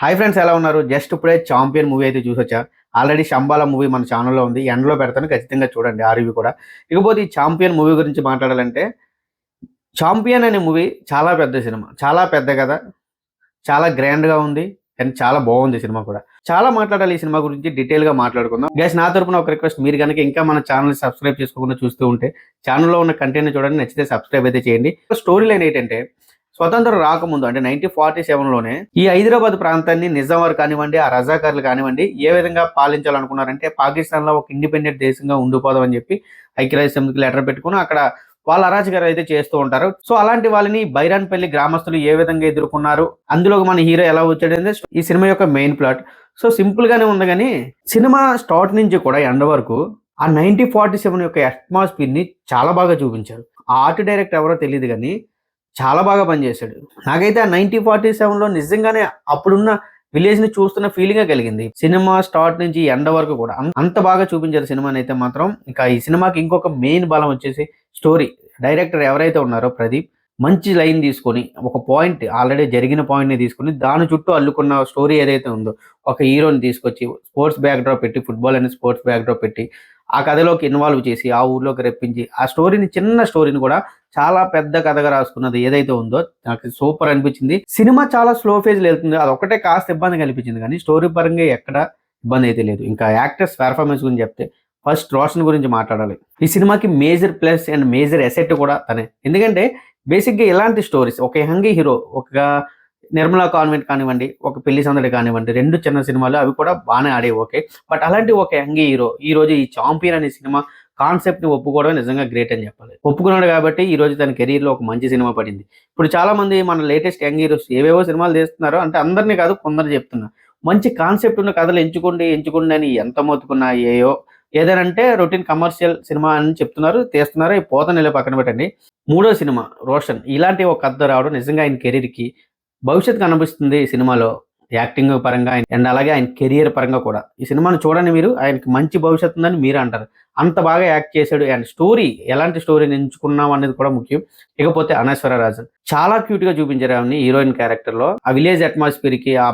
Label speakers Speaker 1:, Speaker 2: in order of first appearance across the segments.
Speaker 1: Hi friends, ఎలా ఉన్నారు? Just ఇప్పుడే చాంపియన్ మూవీ అయితే చూసొచ్చా. ఆల్రెడీ శంబాల మూవీ మన ఛానల్‌లో ఉంది. ఎండ్‌లో పెడతాను, ఖచ్చితంగా చూడండి ఆ రివ్యూ కూడా. ఇకపోతే ఈ చాంపియన్ మూవీ గురించి మాట్లాడాలంటే, చాంపియన్ అనే మూవీ చాలా పెద్ద సినిమా. చాలా పెద్ద కథ. చాలా గ్రాండ్‌గా ఉంది. అండ్ చాలా బాగుంది సినిమా కూడా. చాలా మాట్లాడాలి ఈ సినిమా గురించి, డీటెయిల్‌గా మాట్లాడుకుందాం. గైస్, నా తరపున ఒక రిక్వెస్ట్, మీరు గనుక ఇంకా మన ఛానెల్‌ని సబ్స్క్రైబ్ చేసుకోకుండా చూస్తూ ఉంటే ఛానెల్‌లో ఉన్న కంటెంట్‌ని చూడండి, నచ్చితే సబ్స్క్రైబ్ అయితే చేయండి. స్టోరీ లైన్ ఏంటంటే, స్వతంత్రం రాకముందు అంటే 1947లోనే ఈ హైదరాబాద్ ప్రాంతాన్ని నిజాం కానివ్వండి, ఆ రజాకార్లు కానివ్వండి, ఏ విధంగా పాలించాలనుకున్నారంటే, పాకిస్తాన్‌లో ఒక ఇండిపెండెంట్ దేశంగా ఉండిపోదాం అని చెప్పి ఐక్యరాజ్య సమితికి లెటర్ పెట్టుకొని అక్కడ వాళ్ళ అరాచకాలు అయితే చేస్తూ ఉంటారు. సో అలాంటి వాళ్ళని బైరాన్పల్లి గ్రామస్తులు ఏ విధంగా ఎదుర్కొన్నారు, అందులో మన హీరో ఎలా వచ్చాడనేది ఈ సినిమా యొక్క మెయిన్ ప్లాట్. సో సింపుల్ గానే ఉంది కానీ, సినిమా స్టార్ట్ నుంచి కూడా ఎండ్ వరకు ఆ 1947 యొక్క అట్మాస్ఫియర్ ని చాలా బాగా చూపించారు. ఆ ఆర్ట్ డైరెక్టర్ ఎవరో తెలియదు కానీ చాలా బాగా పనిచేశాడు. నాకైతే ఆ 1947లో నిజంగానే అప్పుడున్న విలేజ్ ని చూస్తున్న ఫీలింగే కలిగింది. సినిమా స్టార్ట్ నుంచి ఎండ్ వరకు కూడా అంత బాగా చూపించారు సినిమాని అయితే మాత్రం. ఇంకా ఈ సినిమాకి ఇంకొక మెయిన్ బలం వచ్చేసి స్టోరీ. డైరెక్టర్ ఎవరైతే ఉన్నారో ప్రదీప్, మంచి లైన్ తీసుకొని ఒక పాయింట్, ఆల్రెడీ జరిగిన పాయింట్ ని తీసుకొని దాని చుట్టూ అల్లుకున్న స్టోరీ ఏదైతే ఉందో, ఒక హీరోని తీసుకొచ్చి స్పోర్ట్స్ బ్యాక్ డ్రాప్ పెట్టి, ఫుట్బాల్ అనే స్పోర్ట్స్ బ్యాక్ డ్రాప్ పెట్టి ఆ కథలోకి ఇన్వాల్వ్ చేసి ఆ ఊర్లోకి రప్పించి ఆ స్టోరీని, చిన్న స్టోరీని కూడా చాలా పెద్ద కథగా రాసుకున్నది ఏదైతే ఉందో నాకు సూపర్ అనిపించింది. సినిమా చాలా స్లో ఫేజ్ వెళ్తుంది, అది ఒకటే కాస్త ఇబ్బంది కనిపించింది కానీ స్టోరీ పరంగా ఎక్కడ ఇబ్బంది అయితే లేదు. ఇంకా యాక్టర్స్ పెర్ఫార్మెన్స్ గురించి చెప్తే, ఫస్ట్ రోషన్ గురించి మాట్లాడాలి. ఈ సినిమాకి major plus and major asset కూడా తనే. ఎందుకంటే బేసిక్గా ఇలాంటి స్టోరీస్, ఒక యంగ్ హీరో, ఒక నిర్మలా కాన్వెంట్ కానివ్వండి, ఒక పెళ్లి సందడి కానివ్వండి, 2 చిన్న సినిమాలు అవి కూడా బాగానే ఆడేవి, ఓకే. బట్ అలాంటి ఒక యంగ్ హీరో ఈ రోజు ఈ చాంపియన్ అనే సినిమా కాన్సెప్ట్ ని ఒప్పుకోవడం నిజంగా గ్రేట్ అని చెప్పాలి. ఒప్పుకున్నాడు కాబట్టి ఈ రోజు తన కెరీర్ లో ఒక మంచి సినిమా పడింది. ఇప్పుడు చాలా మంది మన లేటెస్ట్ యంగ్ హీరోస్ ఏవేవో సినిమాలు తీస్తున్నారు అంటే, అందరినీ కాదు కొందరు చెప్తున్నా, మంచి కాన్సెప్ట్ ఉన్న కథలు ఎంచుకోండి అని ఎంత మొత్తుకున్నా ఏదైనా రొటీన్ కమర్షియల్ సినిమా అని చెప్తున్నారు, తీస్తున్నారు. ఈ పోతనెల పక్కన పెట్టండి. మూడో సినిమా రోషన్, ఇలాంటి ఒక కథ రావడం నిజంగా ఆయన కెరీర్ కి భవిష్యత్తు కనిపిస్తుంది ఈ సినిమాలో. యాక్టింగ్ పరంగా అండ్ అలాగే ఆయన కెరియర్ పరంగా కూడా ఈ సినిమాను చూడండి మీరు, ఆయనకి మంచి భవిష్యత్తు ఉందని మీరు అంటారు. అంత బాగా యాక్ట్ చేశాడు. అండ్ స్టోరీ, ఎలాంటి స్టోరీని ఎంచుకున్నాం అనేది కూడా ముఖ్యం. ఇకపోతే అనశ్వర రాజన్ చాలా క్యూట్ గా చూపించారు ఆమెని హీరోయిన్ క్యారెక్టర్ లో. ఆ విలేజ్ అట్మాస్ఫియర్ కి, ఆ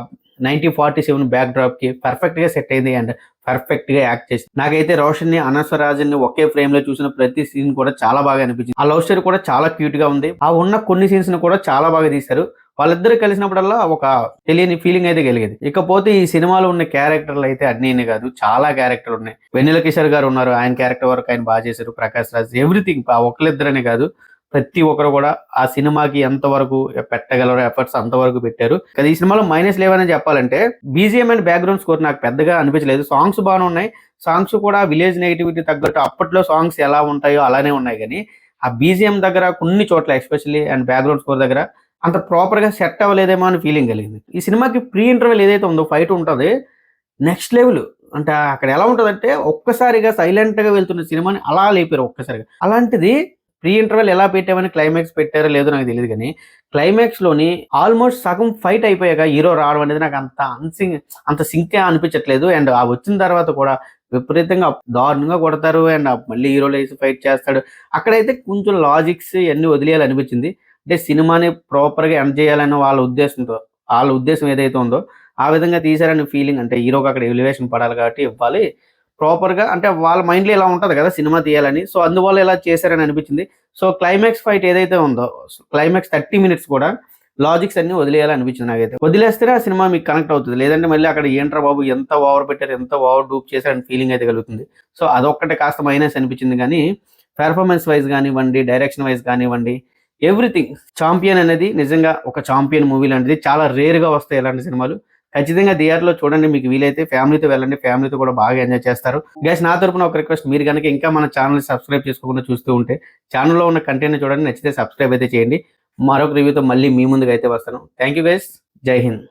Speaker 1: 1947 బ్యాక్ డ్రాప్ కి పర్ఫెక్ట్ గా సెట్ అయింది అండ్ పర్ఫెక్ట్ గా యాక్ట్ చేసి, నాకైతే రోషన్ ని, అనశ్వర రాజన్ ని ఒకే ఫ్రేమ్ లో చూసిన ప్రతి సీన్ కూడా చాలా బాగా అనిపించింది. ఆ లవ్ స్టోరీ కూడా చాలా క్యూట్ గా ఉంది. ఆ ఉన్న కొన్ని సీన్స్ ని కూడా చాలా బాగా తీశారు. వాళ్ళిద్దరు కలిసినప్పుడల్లా ఒక తెలియని ఫీలింగ్ అయితే కలిగేది. ఇకపోతే ఈ సినిమాలో ఉన్న క్యారెక్టర్లు అయితే అన్నీ కాదు, చాలా క్యారెక్టర్లు ఉన్నాయి. వెన్నెల కిషోర్ గారు ఉన్నారు, ఆయన క్యారెక్టర్ వరకు ఆయన బాగా చేశారు. ప్రకాష్ రాజ్, ఎవ్రీథింగ్, ఒకళ్ళిద్దరనే కాదు, ప్రతి ఒక్కరు కూడా ఆ సినిమాకి ఎంతవరకు పెట్టగలరో ఎఫర్ట్స్ అంతవరకు పెట్టారు. ఈ సినిమాలో మైనస్ లేవని చెప్పాలంటే, బీజిఎం అండ్ బ్యాక్గ్రౌండ్ స్కోర్ నాకు పెద్దగా అనిపించలేదు. సాంగ్స్ బాగానే ఉన్నాయి. సాంగ్స్ కూడా విలేజ్ నెగిటివిటీ తగ్గట్టు అప్పట్లో సాంగ్స్ ఎలా ఉంటాయో అలానే ఉన్నాయి. కానీ ఆ బీజిఎం దగ్గర కొన్ని చోట్ల, ఎస్పెషల్లీ అండ్ బ్యాక్గ్రౌండ్ స్కోర్ దగ్గర అంత ప్రాపర్ గా సెట్ అవ్వలేదేమో అని ఫీలింగ్ కలిగింది. ఈ సినిమాకి ప్రీ ఇంటర్వెల్ ఏదైతే ఉందో, ఫైట్ ఉంటుంది నెక్స్ట్ లెవెల్. అంటే అక్కడ ఎలా ఉంటుందంటే, ఒక్కసారిగా సైలెంట్ గా వెళ్తున్న సినిమాని అలా లేపారు ఒక్కసారిగా. అలాంటిది ప్రీ ఇంటర్వెల్ ఎలా పెట్టామని క్లైమాక్స్ పెట్టారో లేదో నాకు తెలియదు కానీ, క్లైమాక్స్ లోని ఆల్మోస్ట్ సగం ఫైట్ అయిపోయాక హీరో రావడం అనేది నాకు అంత సింక్ అనిపించట్లేదు. అండ్ ఆ వచ్చిన తర్వాత కూడా విపరీతంగా దారుణంగా కొడతారు అండ్ మళ్ళీ హీరో లేసి ఫైట్ చేస్తాడు. అక్కడైతే కొంచెం లాజిక్స్ ఇవన్నీ వదిలేయాలి అనిపించింది. అంటే సినిమాని ప్రాపర్ గా ఎండ్ చేయాలన్న వాళ్ళ ఉద్దేశం ఏదైతే ఉందో ఆ విధంగా తీశారని ఫీలింగ్. అంటే హీరోకి అక్కడ ఎలివేషన్ పడాలి కాబట్టి ఇవ్వాలి ప్రాపర్ గా, అంటే వాళ్ళ మైండ్ లో ఇలా ఉంటది కదా సినిమా తీయాలని. సో అందువల్ల ఇలా చేశారని అనిపించింది. సో క్లైమాక్స్ ఫైట్ ఏదైతే ఉందో, క్లైమాక్స్ 30 మినిట్స్ కూడా లాజిక్స్ అన్ని వదిలేయాలని అనిపించింది నాకైతే. వదిలేస్తేనే ఆ సినిమా మీకు కనెక్ట్ అవుతుంది. లేదంటే మళ్ళీ అక్కడ ఏంట్రా బాబు, ఎంత ఓవర్ పెట్టారు, ఎంత ఓవర్ డూప్ చేశారని ఫీలింగ్ అయితే కలుగుతుంది. సో అదొక్కటే కాస్త మైనస్ అనిపించింది. కానీ పెర్ఫార్మెన్స్ వైజ్ కానివ్వండి, డైరెక్షన్ వైజ్ కానివ్వండి, ఎవ్రీథింగ్, చాంపియన్ అనేది నిజంగా ఒక చాంపియన్ మూవీ లాంటిది. చాలా రేర్ గా వస్తాయి ఇలాంటి సినిమాలు. ఖచ్చితంగా థియేటర్లో చూడండి, మీకు వీలైతే ఫ్యామిలీతో వెళ్ళండి, ఫ్యామిలీతో కూడా బాగా ఎంజాయ్ చేస్తారు. గైస్, నా తరపున ఒక రిక్వెస్ట్, మీరు కనుక ఇంకా మన ఛానల్ సబ్స్క్రైబ్ చేసుకోకుండా చూస్తూ ఉంటే ఛానల్లో ఉన్న కంటెంట్ చూడండి, నచ్చితే సబ్స్క్రైబ్ అయితే చేయండి. మరొక రివ్యూతో మళ్ళీ మీ ముందుకు అయితే వస్తాను. థ్యాంక్ యూ గైస్, జై హింద్.